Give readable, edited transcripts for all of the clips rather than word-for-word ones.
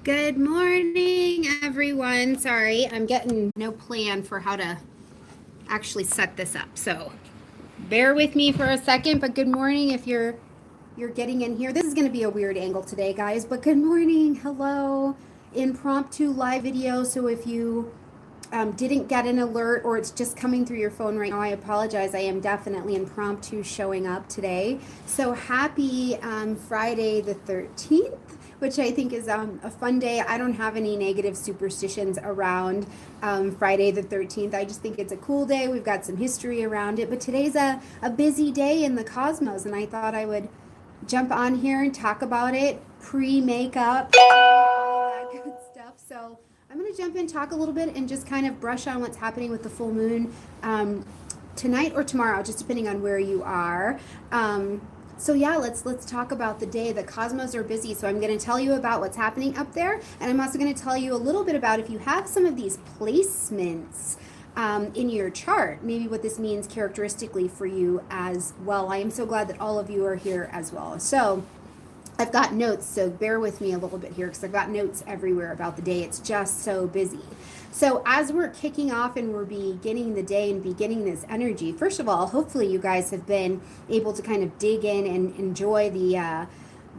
Good morning, everyone. Sorry, I'm getting no plan for how to actually set this up. So bear with me for a second, but good morning if you're getting in here. This is going to be a weird angle today, guys, but good morning. Hello. Impromptu live video. So if you didn't get an alert or it's just coming through your phone right now, I apologize. I am definitely impromptu showing up today. So happy Friday the 13th, which I think is a fun day. I don't have any negative superstitions around Friday the 13th. I just think it's a cool day. We've got some history around it, but today's a busy day in the cosmos, and I thought I would jump on here and talk about it, pre-makeup, all that good stuff. So I'm going to jump in, talk a little bit, and just kind of brush on what's happening with the full moon tonight or tomorrow, just depending on where you are. So yeah, let's talk about the day. The cosmos are busy, so I'm going to tell you about what's happening up there, and I'm also going to tell you a little bit about if you have some of these placements in your chart, maybe what this means characteristically for you as well. I am so glad that all of you are here as well. So I've got notes, so bear with me a little bit here because I've got notes everywhere about the day. It's just so busy. So as we're kicking off and we're beginning the day and beginning this energy, first of all, hopefully you guys have been able to kind of dig in and enjoy the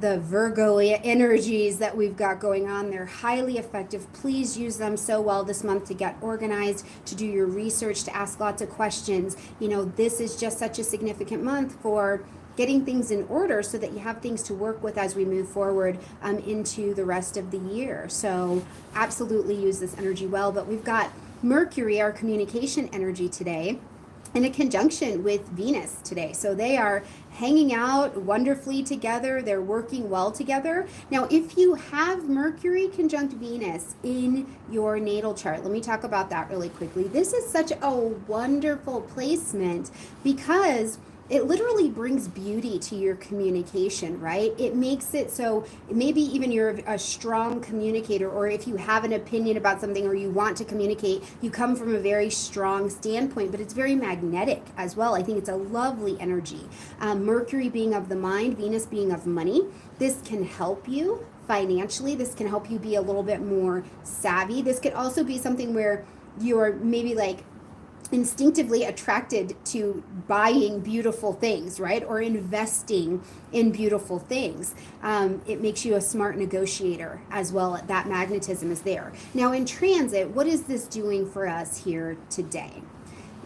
Virgo energies that we've got going on. They're highly effective. Please use them so well this month to get organized, to do your research, to ask lots of questions. You know, this is just such a significant month for getting things in order so that you have things to work with as we move forward into the rest of the year. So absolutely use this energy well. But we've got Mercury, our communication energy today, in a conjunction with Venus today. So they are hanging out wonderfully together. They're working well together. Now, if you have Mercury conjunct Venus in your natal chart, let me talk about that really quickly. This is such a wonderful placement because it literally brings beauty to your communication, right? It makes it so maybe even you're a strong communicator, or if you have an opinion about something or you want to communicate, you come from a very strong standpoint, but it's very magnetic as well. I think it's a lovely energy. Mercury being of the mind, Venus being of money. This can help you financially. This can help you be a little bit more savvy. This could also be something where you're maybe like instinctively attracted to buying beautiful things, right? Or investing in beautiful things. It makes you a smart negotiator as well. That magnetism is there. Now in transit, what is this doing for us here today?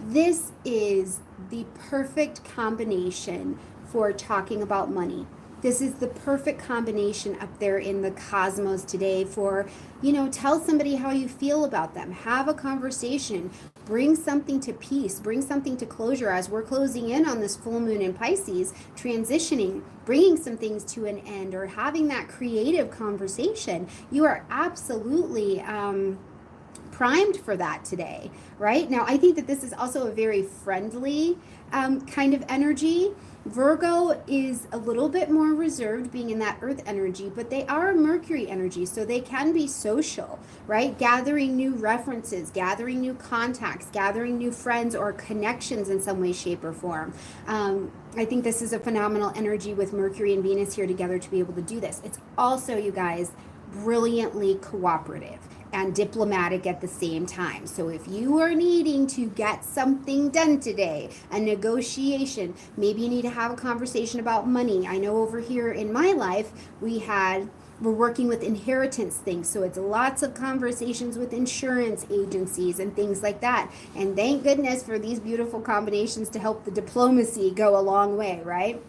This is the perfect combination for talking about money. This is the perfect combination up there in the cosmos today for, tell somebody how you feel about them. Have a conversation. Bring something to peace. Bring something to closure as we're closing in on this full moon in Pisces, transitioning, bringing some things to an end, or having that creative conversation. You are absolutely primed for that today, right? Now, I think that this is also a very friendly kind of energy. Virgo is a little bit more reserved, being in that earth energy, but they are a Mercury energy, so they can be social, right? Gathering new references, gathering new contacts, gathering new friends or connections in some way, shape, or form. I think this is a phenomenal energy with Mercury and Venus here together to be able to do this. It's also, you guys, brilliantly cooperative and diplomatic at the same time. So if you are needing to get something done today, a negotiation, maybe you need to have a conversation about money. I know over here in my life, we're working with inheritance things. So it's lots of conversations with insurance agencies and things like that. And thank goodness for these beautiful combinations to help the diplomacy go a long way, right?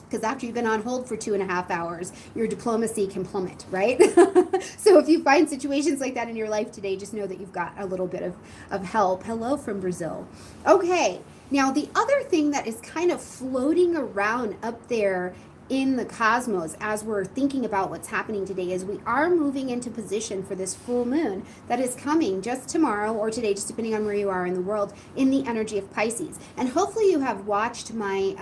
Because after you've been on hold for 2.5 hours, your diplomacy can plummet, right? So if you find situations like that in your life today, just know that you've got a little bit of help. Hello from Brazil. Okay, now the other thing that is kind of floating around up there in the cosmos as we're thinking about what's happening today is we are moving into position for this full moon that is coming just tomorrow or today, just depending on where you are in the world, in the energy of Pisces. And hopefully you have watched my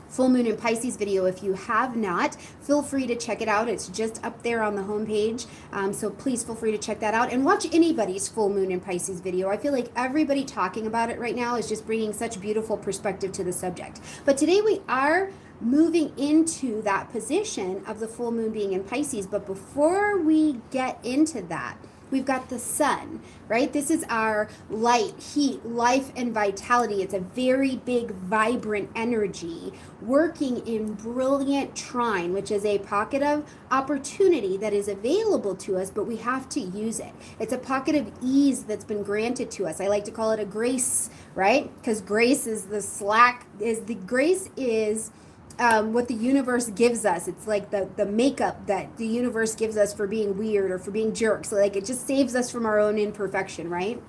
full moon in Pisces video. If you have not, feel free to check it out. It's just up there on the homepage. So please feel free to check that out and watch anybody's full moon in Pisces video. I feel like everybody talking about it right now is just bringing such beautiful perspective to the subject. But today we are moving into that position of the full moon being in Pisces. But before we get into that, we've got the sun, right? This is our light, heat, life, and vitality. It's a very big, vibrant energy working in brilliant trine, which is a pocket of opportunity that is available to us, but we have to use it. It's a pocket of ease that's been granted to us. I like to call it a grace, right? Because grace is what the universe gives us. It's like the makeup that the universe gives us for being weird or for being jerks. Like, it just saves us from our own imperfection, right?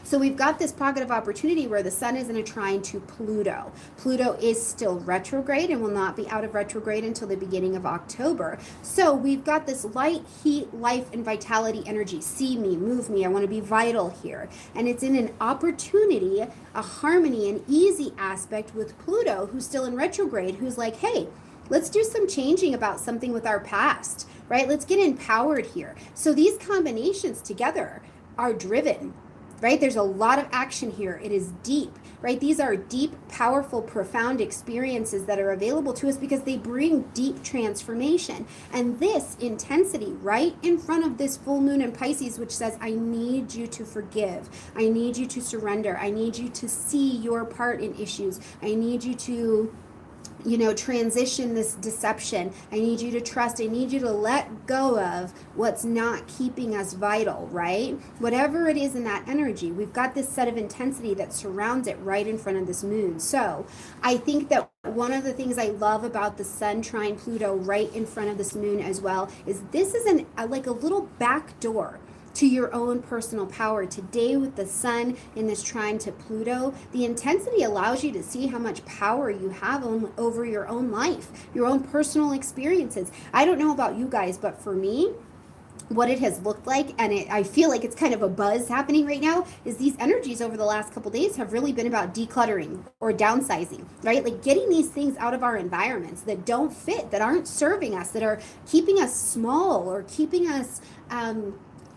So we've got this pocket of opportunity where the sun is in a trine to Pluto. Pluto is still retrograde and will not be out of retrograde until the beginning of October. So we've got this light, heat, life, and vitality energy. See me, move me. I want to be vital here. And it's in an opportunity, a harmony, an easy aspect with Pluto, who's still in retrograde, who's like, hey, let's do some changing about something with our past, right? Let's get empowered here. So these combinations together are driven, right? There's a lot of action here. It is deep, right? These are deep, powerful, profound experiences that are available to us because they bring deep transformation. And this intensity right in front of this full moon in Pisces, which says, I need you to forgive. I need you to surrender. I need you to see your part in issues. I need you to transition this deception. I need you to trust. I need you to let go of what's not keeping us vital, right? Whatever it is in that energy, we've got this set of intensity that surrounds it right in front of this moon. So I think that one of the things I love about the sun trine Pluto right in front of this moon as well is this is like a little back door to your own personal power. Today with the sun in this trine to Pluto, the intensity allows you to see how much power you have over your own life, your own personal experiences. I don't know about you guys, but for me, what it has looked like, and I feel like it's kind of a buzz happening right now, is these energies over the last couple days have really been about decluttering or downsizing, right? Like getting these things out of our environments that don't fit, that aren't serving us, that are keeping us small or keeping us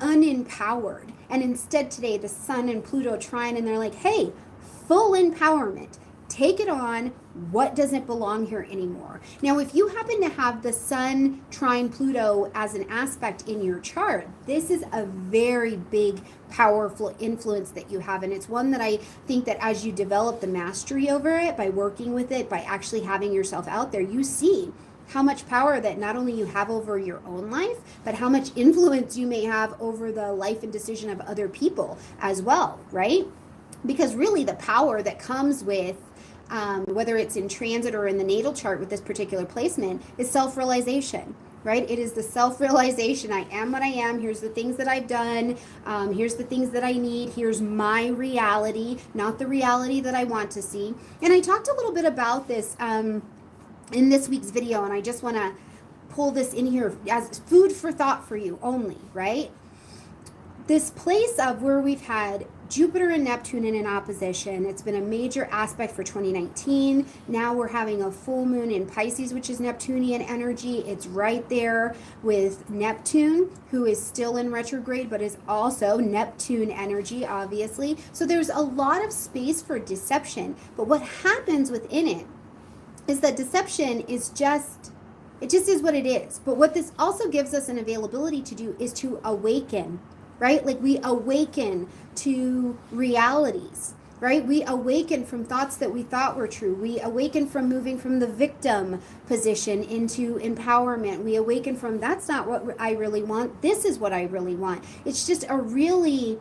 unempowered. And instead today, the sun and Pluto trine, and they're like, hey, full empowerment. Take it on. What doesn't belong here anymore? Now, if you happen to have the sun trine Pluto as an aspect in your chart, this is a very big, powerful influence that you have. And it's one that I think that as you develop the mastery over it, by working with it, by actually having yourself out there, you see how much power that not only you have over your own life, but how much influence you may have over the life and decision of other people as well, right? Because really the power that comes with whether it's in transit or in the natal chart with this particular placement is self-realization, right? It is the self-realization. I am what I am. Here's the things that I've done. Here's the things that I need. Here's my reality, not the reality that I want to see. And I talked a little bit about this in this week's video, and I just want to pull this in here as food for thought for you only, right? This place of where we've had Jupiter and Neptune in an opposition, it's been a major aspect for 2019. Now we're having a full moon in Pisces, which is Neptunian energy. It's right there with Neptune, who is still in retrograde, but is also Neptune energy, obviously. So there's a lot of space for deception. But what happens within it is that deception is just is what it is. But what this also gives us an availability to do is to awaken, right? Like we awaken to realities, right? We awaken from thoughts that we thought were true. We awaken from moving from the victim position into empowerment. We awaken from, that's not what I really want. This is what I really want. It's just a really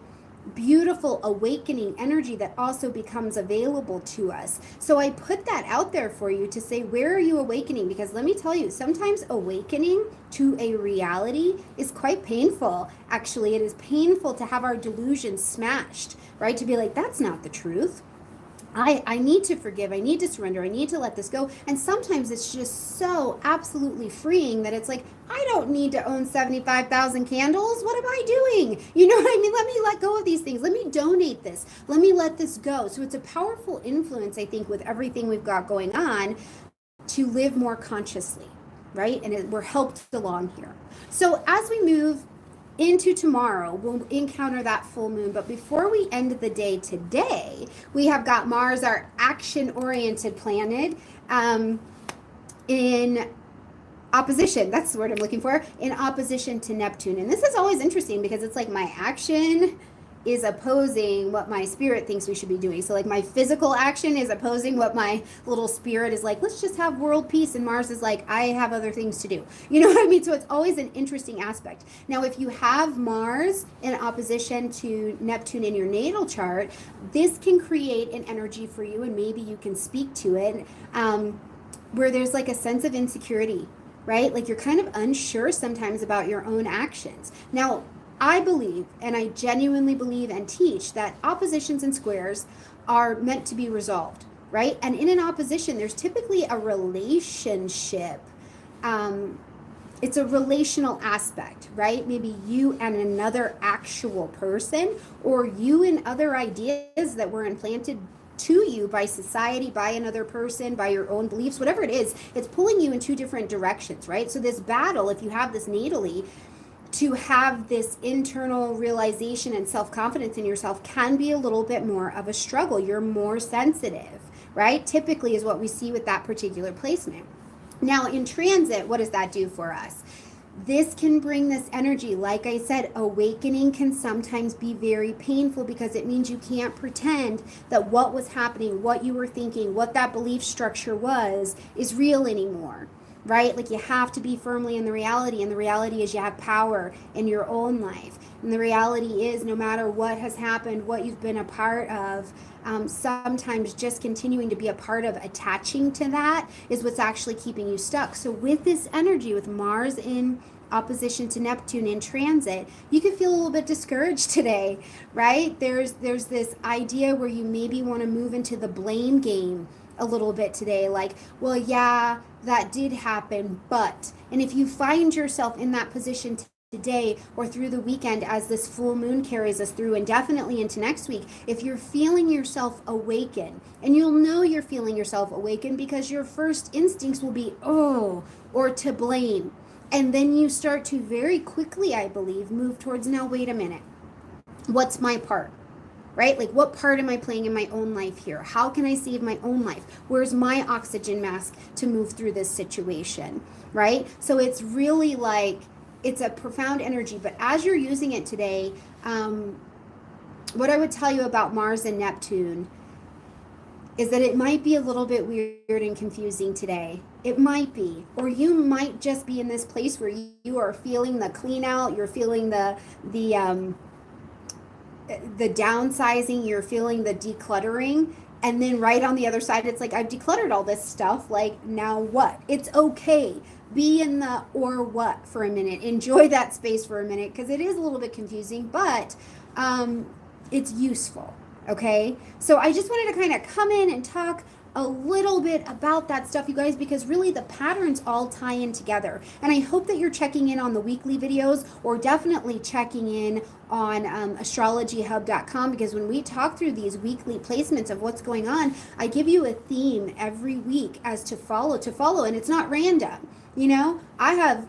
beautiful awakening energy that also becomes available to us. So I put that out there for you to say, where are you awakening? Because let me tell you, sometimes awakening to a reality is quite painful. Actually, it is painful to have our delusions smashed, right? To be like, that's not the truth. I need to forgive. I need to surrender. I need to let this go. And sometimes it's just so absolutely freeing that it's like, I don't need to own 75,000 candles. What am I doing? You know what I mean? Let me let go of these things. Let me donate this. Let me let this go. So it's a powerful influence, I think, with everything we've got going on to live more consciously, right? And we're helped along here. So as we move into tomorrow, we'll encounter that full moon. But before we end the day today, we have got Mars, our action-oriented planet, in opposition, that's the word I'm looking for, in opposition to Neptune. And this is always interesting because it's like my action is opposing what my spirit thinks we should be doing. So like my physical action is opposing what my little spirit is like, let's just have world peace. And Mars is like, I have other things to do. You know what I mean? So it's always an interesting aspect. Now, if you have Mars in opposition to Neptune in your natal chart, this can create an energy for you, and maybe you can speak to it, where there's like a sense of insecurity, right? Like you're kind of unsure sometimes about your own actions. Now, I believe, and I genuinely believe and teach, that oppositions and squares are meant to be resolved, right? And in an opposition, there's typically a relationship. It's a relational aspect, right? Maybe you and another actual person, or you and other ideas that were implanted to you by society, by another person, by your own beliefs, whatever it is, it's pulling you in two different directions, right? So this battle, if you have this natally, to have this internal realization and self-confidence in yourself can be a little bit more of a struggle. You're more sensitive, right? Typically is what we see with that particular placement. Now in transit, what does that do for us? This can bring this energy. Like I said, awakening can sometimes be very painful because it means you can't pretend that what was happening, what you were thinking, what that belief structure was, is real anymore. Right? Like you have to be firmly in the reality, and the reality is you have power in your own life. And the reality is no matter what has happened, what you've been a part of, sometimes just continuing to be a part of attaching to that is what's actually keeping you stuck. So with this energy, with Mars in opposition to Neptune in transit, you can feel a little bit discouraged today, right? There's this idea where you maybe want to move into the blame game a little bit today, like, well, yeah, that did happen, but, and if you find yourself in that position today or through the weekend as this full moon carries us through, and definitely into next week, if you're feeling yourself awaken, and you'll know you're feeling yourself awaken because your first instincts will be, oh, or to blame. And then you start to very quickly, I believe, move towards, now, wait a minute, what's my part? Right? Like, what part am I playing in my own life here? How can I save my own life? Where's my oxygen mask to move through this situation? Right? So it's really like, it's a profound energy. But as you're using it today, what I would tell you about Mars and Neptune is that it might be a little bit weird and confusing today. It might be. Or you might just be in this place where you are feeling the clean out, you're feeling the downsizing, you're feeling the decluttering, and then right on the other side, it's like, I've decluttered all this stuff, like, now what? It's okay. Be in the or what for a minute. Enjoy that space for a minute, because it is a little bit confusing, but it's useful, okay? So I just wanted to kind of come in and talk a little bit about that stuff, you guys, because really the patterns all tie in together. And I hope that you're checking in on the weekly videos, or definitely checking in on astrologyhub.com, because when we talk through these weekly placements of what's going on, I give you a theme every week as to follow, and it's not random. You know, I have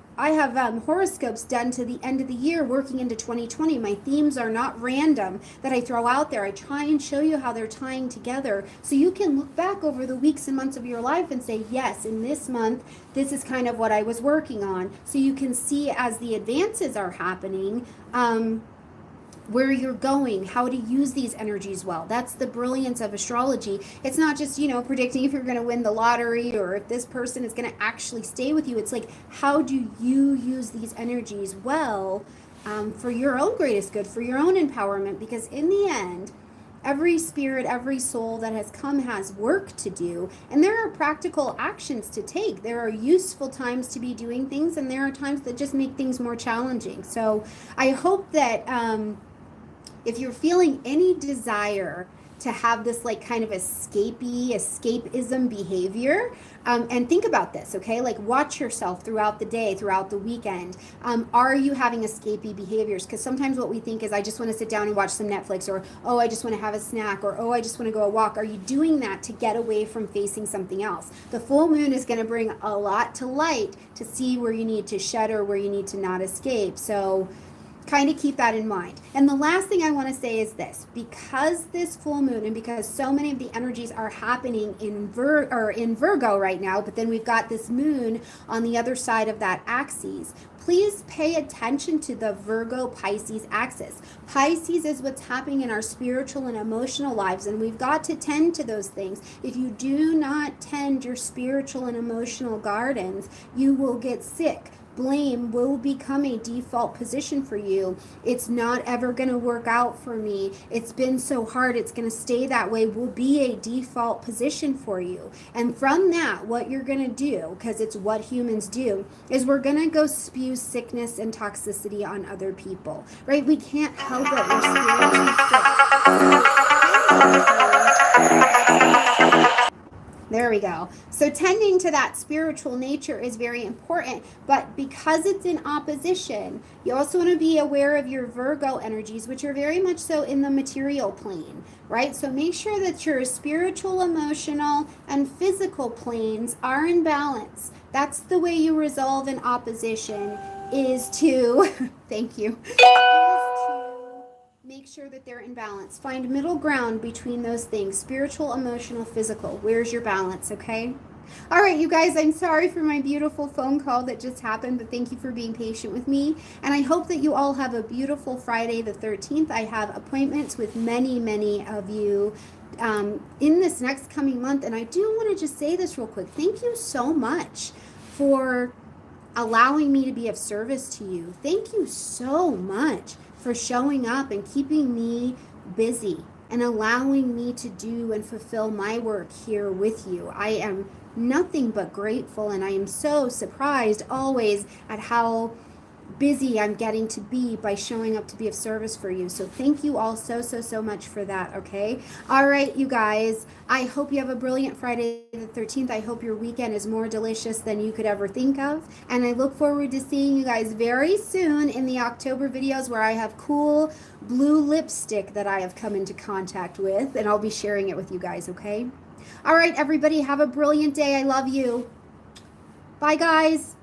horoscopes done to the end of the year, working into 2020. My themes are not random that I throw out there. I try and show you how they're tying together, so you can look back over the weeks and months of your life and say, yes, in this month, this is kind of what I was working on. So you can see as the advances are happening, where you're going, how to use these energies well. That's the brilliance of astrology. It's not just, predicting if you're going to win the lottery or if this person is going to actually stay with you. It's like, how do you use these energies well, for your own greatest good, for your own empowerment? Because in the end, every spirit, every soul that has come has work to do, and there are practical actions to take. There are useful times to be doing things, and there are times that just make things more challenging. So I hope that if you're feeling any desire to have this like kind of escapism behavior, and think about this, okay? Like, watch yourself throughout the day, throughout the weekend. Are you having escapey behaviors? Because sometimes what we think is, I just want to sit down and watch some Netflix, or, oh, I just want to have a snack, or, oh, I just want to go a walk. Are you doing that to get away from facing something else? The full moon is going to bring a lot to light to see where you need to shed or where you need to not escape. So kind of keep that in mind. And the last thing I want to say is this: because this full moon and because so many of the energies are happening in Virgo right now, but then we've got this moon on the other side of that axis, please pay attention to the Virgo Pisces axis. Pisces is what's happening in our spiritual and emotional lives, and we've got to tend to those things. If you do not tend your spiritual and emotional gardens, you will get sick. Blame will become a default position for you. It's not ever going to work out for me. It's been so hard. It's going to stay that way will be a default position for you. And from that, what you're going to do, because it's what humans do, is we're going to go spew sickness and toxicity on other people, right? We can't help it. We're spiritually sick. There we go. So tending to that spiritual nature is very important, but because it's in opposition, you also want to be aware of your Virgo energies, which are very much so in the material plane, right? So make sure that your spiritual, emotional, and physical planes are in balance. That's the way you resolve an opposition, is to, thank you, is to make sure that they're in balance. Find middle ground between those things: spiritual, emotional, physical. Where's your balance, okay? All right, you guys, I'm sorry for my beautiful phone call that just happened, but thank you for being patient with me. And I hope that you all have a beautiful Friday the 13th. I have appointments with many, many of you in this next coming month. And I do want to just say this real quick. Thank you so much for allowing me to be of service to you. Thank you so much for showing up and keeping me busy and allowing me to do and fulfill my work here with you. I am nothing but grateful, and I am so surprised always at how busy I'm getting to be by showing up to be of service for you. So thank you all so much for that, okay? All right, you guys, I hope you have a brilliant Friday the 13th. I hope your weekend is more delicious than you could ever think of. And I look forward to seeing you guys very soon in the October videos, where I have cool blue lipstick that I have come into contact with, and I'll be sharing it with you guys, okay? All right, everybody, have a brilliant day. I love you. Bye, guys.